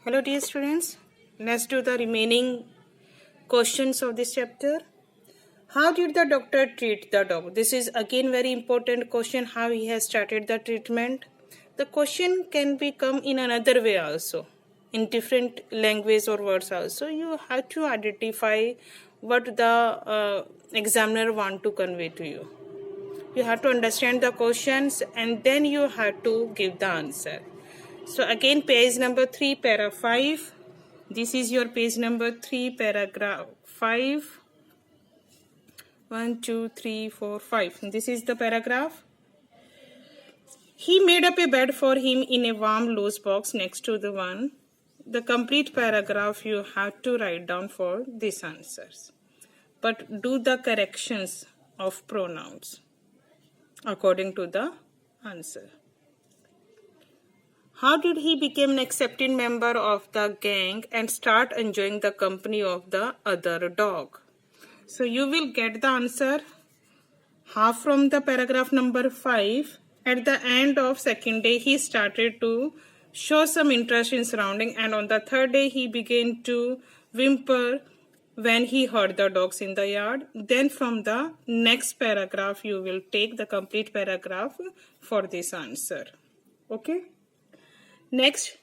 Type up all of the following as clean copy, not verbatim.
Hello dear students, let's do the remaining questions of this chapter. How did the doctor treat the dog? This is again very important question, how he has started the treatment. The question can become in another way also, in different language or words also. You have to identify what the examiner want to convey to you. You have to understand the questions and then you have to give the answer. So again, page number 3, para 5. This is your page number 3, paragraph 5. 1, 2, 3, 4, 5. This is the paragraph. He made up a bed for him in a warm loose box next to the one. The complete paragraph you have to write down for these answers. But do the corrections of pronouns according to the answer. How did he become an accepted member of the gang and start enjoying the company of the other dog? So you will get the answer half from the paragraph number 5. At the end of second day, he started to show some interest in surrounding, and on the third day, he began to whimper when he heard the dogs in the yard. Then from the next paragraph, you will take the complete paragraph for this answer. Okay? Next,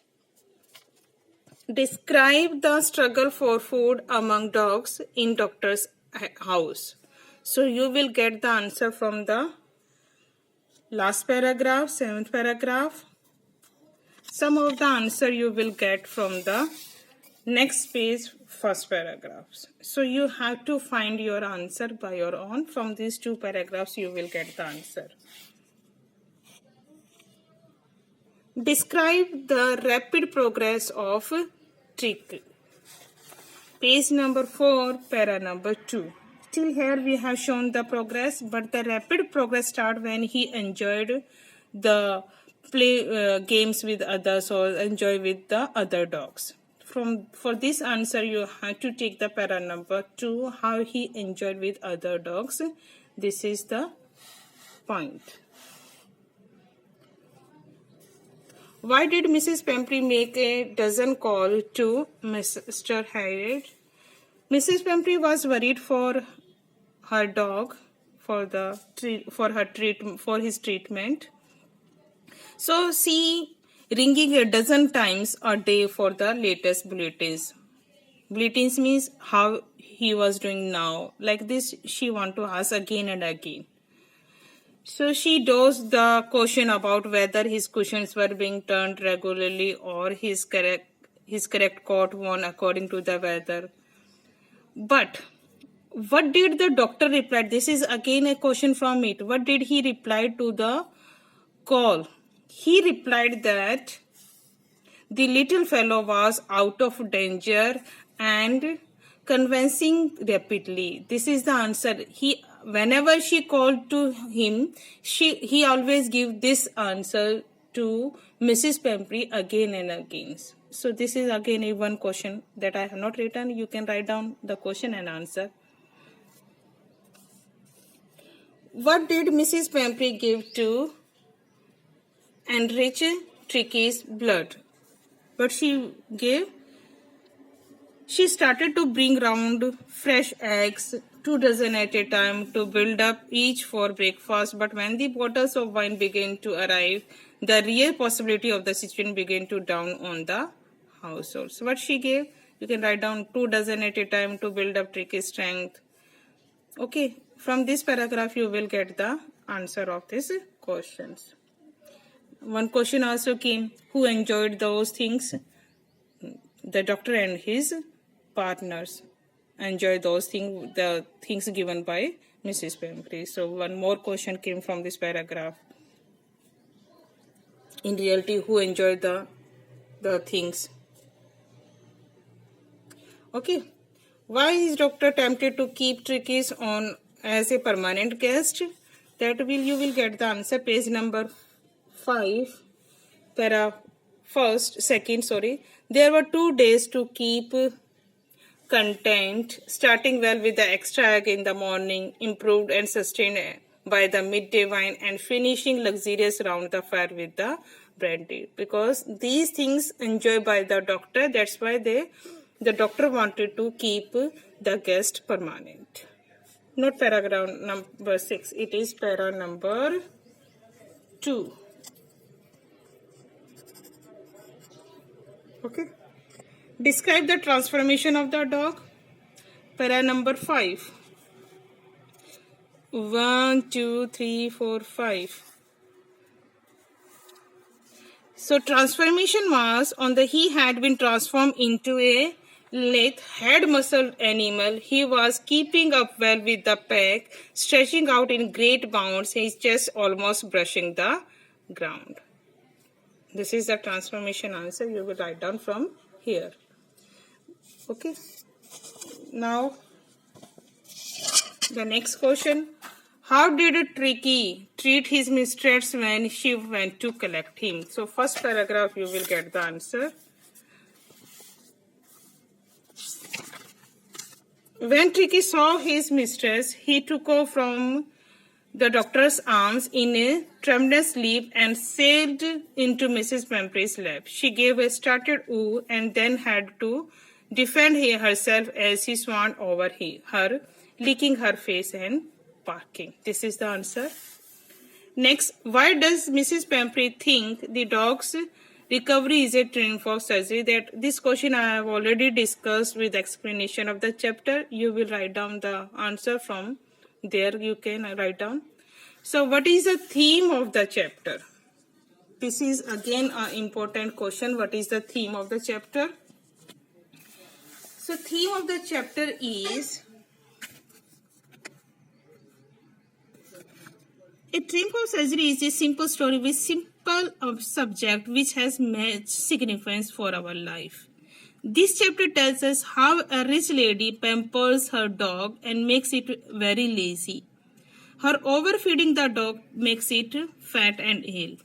describe the struggle for food among dogs in doctor's house. So you will get the answer from the last paragraph, 7th paragraph. Some of the answer you will get from the next page, first paragraphs. So you have to find your answer by your own. From these two paragraphs you will get the answer. Describe the rapid progress of trick. Page number 4, para number 2. Till here we have shown the progress, but the rapid progress start when he enjoyed the play games with others or enjoy with the other dogs. For this answer you have to take the para number 2, how he enjoyed with other dogs. This is the point. Why did Mrs. Pemprey make a dozen call to Mr. Harriet? Mrs. Pemprey was worried for her dog, for his treatment. So she ringing a dozen times a day for the latest bulletins. Bulletins means how he was doing now. Like this, she want to ask again and again. So she dosed the question about whether his cushions were being turned regularly or his correct coat worn according to the weather. But what did the doctor reply? This is again a question from it. What did he reply to the call? He replied that the little fellow was out of danger and convincing rapidly. This is the answer. Whenever she called to him, he always give this answer to Mrs. Pemprey again and again. So this is again a one question that I have not written. You can write down the question and answer. What did Mrs. Pemprey give to enrich Tricky's blood? What she gave? She started to bring round fresh eggs, 2 dozen at a time, to build up each for breakfast. But when the bottles of wine began to arrive, the real possibility of the situation began to dawn on the household. So what she gave? You can write down 2 dozen at a time to build up Tricky's strength. Okay, from this paragraph you will get the answer of these questions. One question also came, who enjoyed those things? The doctor and his partners enjoy those things, the things given by Mrs. Pemprey. So one more question came from this paragraph. In reality, who enjoyed the things? Okay. Why is doctor tempted to keep Trickies on as a permanent guest? You will get the answer. Page number 5, para second. There were 2 days to keep content, starting well with the extra egg in the morning, improved and sustained by the midday wine, and finishing luxurious round the fire with the brandy, because these things enjoyed by the doctor. That's why the doctor wanted to keep the guest permanent. Not paragraph number 6. It is para number 2. Okay. Describe the transformation of the dog. Para number 5. 1, 2, 3, 4, 5. So transformation was he had been transformed into a lithe, head muscle animal. He was keeping up well with the pack, stretching out in great bounds, his chest almost brushing the ground. This is the transformation answer. You will write down from here. Okay. Now, the next question. How did Tricky treat his mistress when she went to collect him? So, first paragraph you will get the answer. When Tricky saw his mistress, he took off from the doctor's arms in a tremendous leap and sailed into Mrs. Pamprey's lap. She gave a startled ooh and then had to defend herself as he swarmed over her, licking her face and barking. This is the answer. Next, why does Mrs. Pamprey think the dog's recovery is a triumph of surgery? This question I have already discussed with explanation of the chapter. You will write down the answer from there. You can write down. So, what is the theme of the chapter? This is again an important question. What is the theme of the chapter? So, theme of the chapter is a triumph of surgery is a simple story with simple subject which has much significance for our life. This chapter tells us how a rich lady pampers her dog and makes it very lazy. Her overfeeding the dog makes it fat and ill.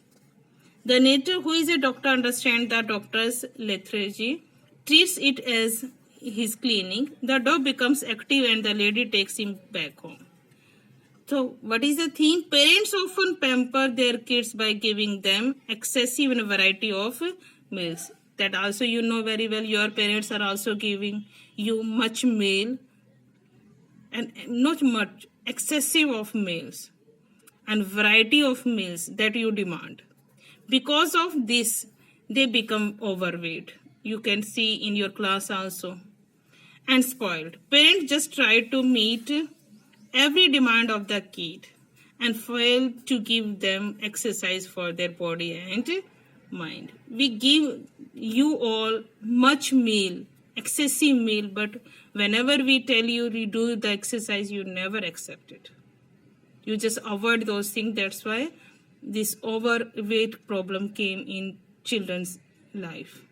The native, who is a doctor, understands the doctor's lethargy, treats it as his cleaning. The dog becomes active and the lady takes him back home. So, what is the theme? Parents often pamper their kids by giving them excessive and variety of meals. That also you know very well. Your parents are also giving you much meal and not much, excessive of meals and variety of meals that you demand. Because of this, they become overweight. You can see in your class also. And spoiled. Parents just try to meet every demand of the kid and fail to give them exercise for their body and mind. We give you all much meal, excessive meal, but whenever we tell you to do the exercise, you never accept it. You just avoid those things. That's why this overweight problem came in children's life.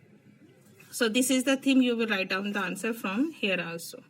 So this is the theme. You will write down the answer from here also.